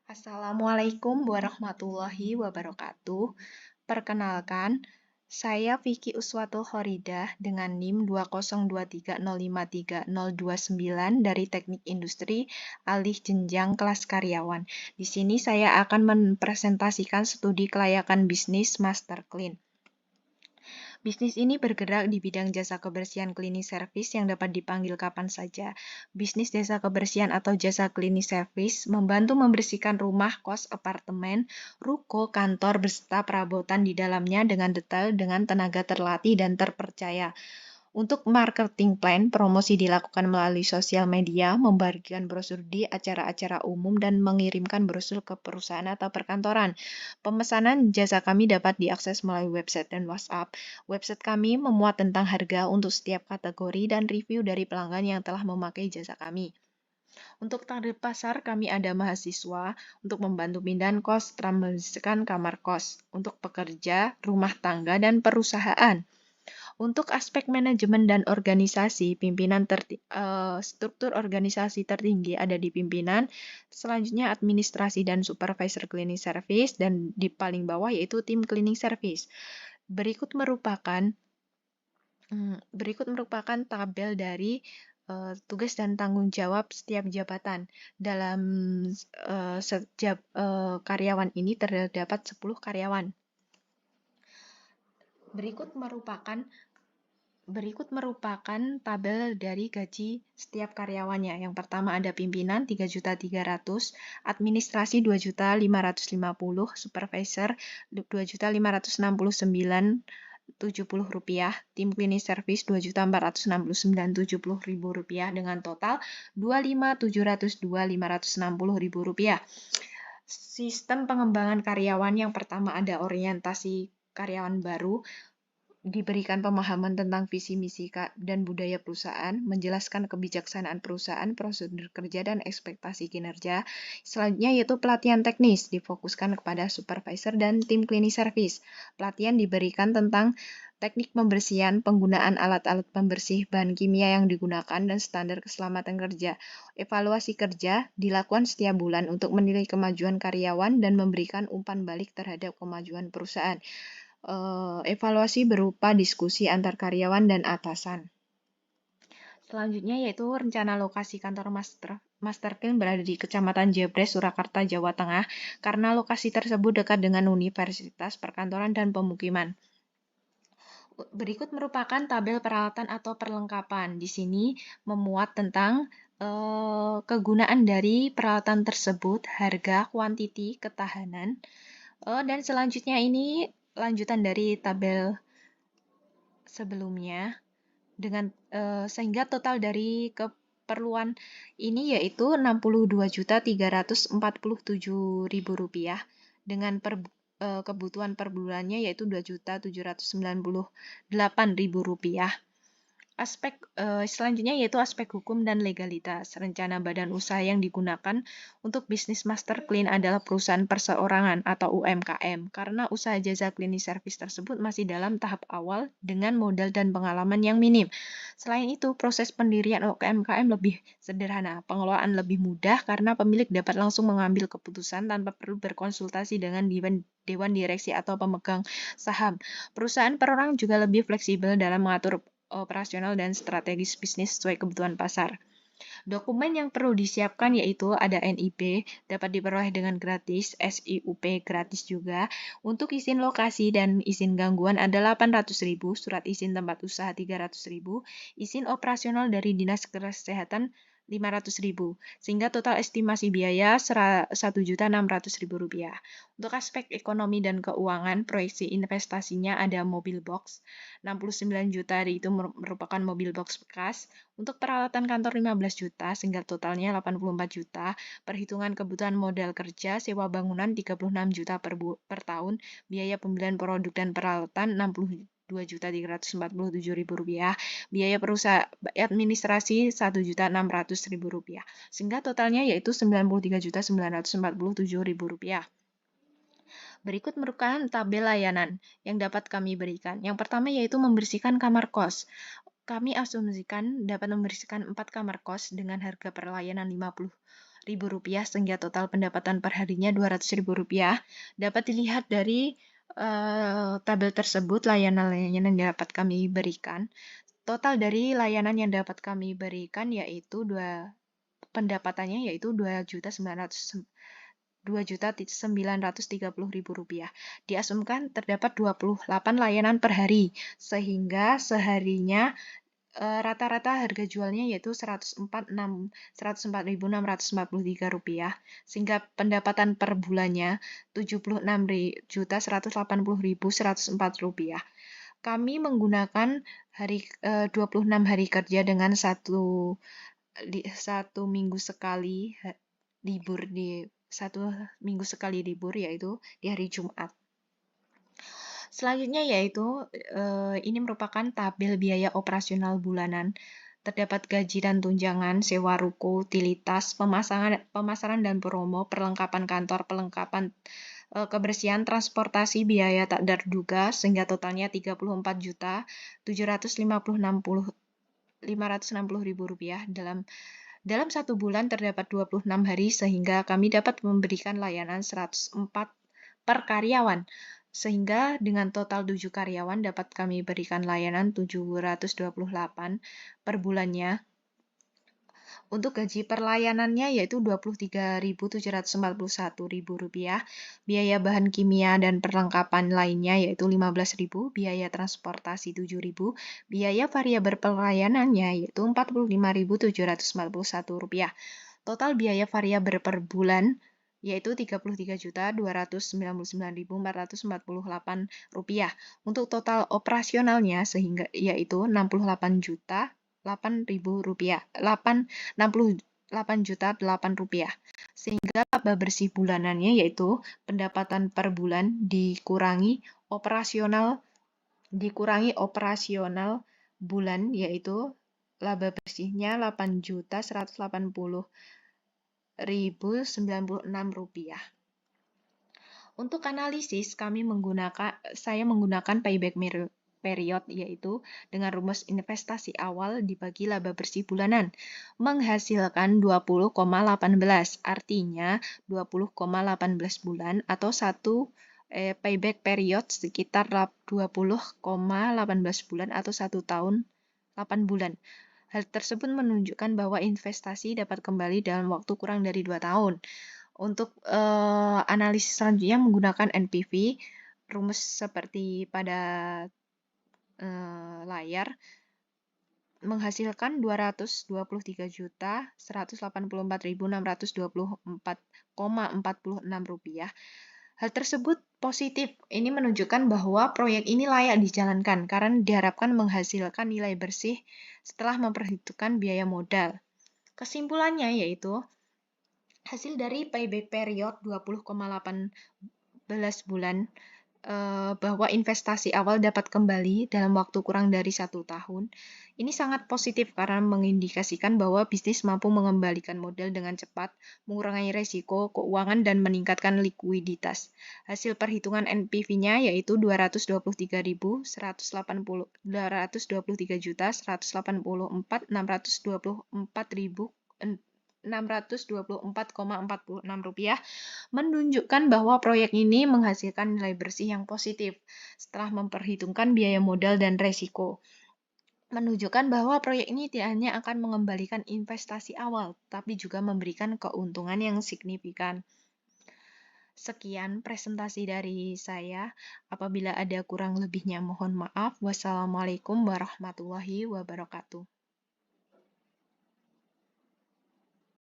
Assalamualaikum warahmatullahi wabarakatuh. Perkenalkan, saya Vicky Uswatul Khoridah dengan NIM 20230530029 dari Teknik Industri Alih Jenjang Kelas Karyawan. Di sini saya akan mempresentasikan studi kelayakan bisnis Master Clean. Bisnis ini bergerak di bidang jasa kebersihan cleaning service yang dapat dipanggil kapan saja. Bisnis jasa kebersihan atau jasa cleaning service membantu membersihkan rumah, kos, apartemen, ruko, kantor beserta perabotan di dalamnya dengan detail dengan tenaga terlatih dan terpercaya. Untuk marketing plan, promosi dilakukan melalui sosial media, membagikan brosur di acara-acara umum, dan mengirimkan brosur ke perusahaan atau perkantoran. Pemesanan jasa kami dapat diakses melalui website dan WhatsApp. Website kami memuat tentang harga untuk setiap kategori dan review dari pelanggan yang telah memakai jasa kami. Untuk target pasar, kami ada mahasiswa untuk membantu pindahan kos, transaksikan kamar kos, untuk pekerja, rumah tangga, dan perusahaan. Untuk aspek manajemen dan organisasi, struktur organisasi tertinggi ada di pimpinan, selanjutnya administrasi dan supervisor cleaning service, dan di paling bawah yaitu tim cleaning service. Berikut merupakan tabel dari tugas dan tanggung jawab setiap jabatan. Dalam setiap karyawan ini terdapat 10 karyawan. Berikut merupakan tabel dari gaji setiap karyawannya. Yang pertama ada pimpinan 3.300.000, administrasi 2.550.000, supervisor 2.569.70 rupiah, tim cleaning service 2.469.70 rupiah dengan total 25.702.560 rupiah. Sistem pengembangan karyawan yang pertama ada orientasi karyawan baru, diberikan pemahaman tentang visi misi dan budaya perusahaan, menjelaskan kebijaksanaan perusahaan, prosedur kerja, dan ekspektasi kinerja. Selanjutnya yaitu pelatihan teknis, difokuskan kepada supervisor dan tim cleaning service. Pelatihan diberikan tentang teknik pembersihan, penggunaan alat-alat pembersih, bahan kimia yang digunakan, dan standar keselamatan kerja. Evaluasi kerja dilakukan setiap bulan untuk menilai kemajuan karyawan dan memberikan umpan balik terhadap kemajuan perusahaan. Evaluasi berupa diskusi antar karyawan dan atasan. Selanjutnya yaitu rencana lokasi kantor Master Clean berada di Kecamatan Jebres, Surakarta, Jawa Tengah, karena lokasi tersebut dekat dengan universitas, perkantoran, dan pemukiman. Berikut merupakan tabel peralatan atau perlengkapan. Di sini memuat tentang kegunaan dari peralatan tersebut, harga, kuantiti, ketahanan, dan selanjutnya ini lanjutan dari tabel sebelumnya dengan sehingga total dari keperluan ini yaitu Rp62.347.000 dengan kebutuhan per bulannya yaitu Rp2.798.000. Selanjutnya yaitu aspek hukum dan legalitas. Rencana badan usaha yang digunakan untuk bisnis Master Clean adalah perusahaan perseorangan atau UMKM, karena usaha jasa cleaning service tersebut masih dalam tahap awal dengan modal dan pengalaman yang minim. Selain itu, proses pendirian UMKM lebih sederhana, pengelolaan lebih mudah karena pemilik dapat langsung mengambil keputusan tanpa perlu berkonsultasi dengan dewan direksi atau pemegang saham. Perusahaan per orang juga lebih fleksibel dalam mengatur operasional dan strategis bisnis sesuai kebutuhan pasar. Dokumen yang perlu disiapkan yaitu ada NIP, dapat diperoleh dengan gratis, SIUP gratis juga. Untuk izin lokasi dan izin gangguan ada 800.000, surat izin tempat usaha 300.000, izin operasional dari Dinas Kesehatan 500.000, sehingga total estimasi biaya Rp1.600.000. Untuk aspek ekonomi dan keuangan, proyeksi investasinya ada mobil box, 69 juta itu merupakan mobil box bekas. Untuk peralatan kantor 15 juta, sehingga totalnya 84 juta. Perhitungan kebutuhan modal kerja, sewa bangunan 36 juta per tahun, biaya pembelian produk dan peralatan 62.347.000 rupiah, biaya perusahaan administrasi Rp1.600.000, sehingga totalnya yaitu Rp93.947.000 rupiah. Berikut merupakan tabel layanan yang dapat kami berikan. Yang pertama yaitu membersihkan kamar kos. Kami asumsikan dapat membersihkan 4 kamar kos dengan harga per layanan Rp200.000 sehingga total pendapatan per harinya Rp200.000. Dapat dilihat dari tabel tersebut layanan-layanan yang dapat kami berikan. Total dari layanan yang dapat kami berikan yaitu pendapatannya yaitu Rp2.930.000. Diasumkan terdapat 28 layanan per hari, sehingga seharinya rata-rata harga jualnya yaitu Rp104.643, sehingga pendapatan per bulannya Rp76.180.104. Kami menggunakan 26 hari kerja dengan satu minggu sekali libur yaitu di hari Jumat. Selanjutnya yaitu ini merupakan tabel biaya operasional bulanan. Terdapat gaji dan tunjangan, sewa ruko, utilitas, pemasaran dan promo, perlengkapan kantor, perlengkapan kebersihan, transportasi, biaya tak terduga, sehingga totalnya Rp34.560.560 dalam satu bulan terdapat 26 hari, sehingga kami dapat memberikan layanan 104 per karyawan. Sehingga dengan total 7 karyawan dapat kami berikan layanan 728 per bulannya. Untuk gaji perlayanannya yaitu Rp23.741.000, biaya bahan kimia dan perlengkapan lainnya yaitu Rp15.000, biaya transportasi Rp7.000, biaya variabel pelayanannya yaitu Rp45.741. Total biaya variabel per bulan yaitu Rp33.299.448. Untuk total operasionalnya sehingga yaitu Rp68.8 juta sehingga laba bersih bulanannya yaitu pendapatan per bulan dikurangi operasional bulan yaitu laba bersihnya Rp8.180.096. Untuk analisis saya menggunakan payback period yaitu dengan rumus investasi awal dibagi laba bersih bulanan menghasilkan 20,18, artinya 20,18 bulan atau payback period sekitar 20,18 bulan atau 1 tahun 8 bulan. Hal tersebut menunjukkan bahwa investasi dapat kembali dalam waktu kurang dari 2 tahun. Untuk analisis selanjutnya menggunakan NPV, rumus seperti pada layar, menghasilkan Rp224.624,46. Hal tersebut positif. Ini menunjukkan bahwa proyek ini layak dijalankan karena diharapkan menghasilkan nilai bersih setelah memperhitungkan biaya modal. Kesimpulannya yaitu hasil dari payback period 20,18 bulan bahwa investasi awal dapat kembali dalam waktu kurang dari 1 tahun. Ini sangat positif karena mengindikasikan bahwa bisnis mampu mengembalikan modal dengan cepat, mengurangi resiko keuangan dan meningkatkan likuiditas. Hasil perhitungan NPV-nya yaitu Rp223.184.624.624,46 menunjukkan bahwa proyek ini menghasilkan nilai bersih yang positif setelah memperhitungkan biaya modal dan resiko. Menunjukkan bahwa proyek ini tidak hanya akan mengembalikan investasi awal, tapi juga memberikan keuntungan yang signifikan. Sekian presentasi dari saya. Apabila ada kurang lebihnya mohon maaf. Wassalamualaikum warahmatullahi wabarakatuh.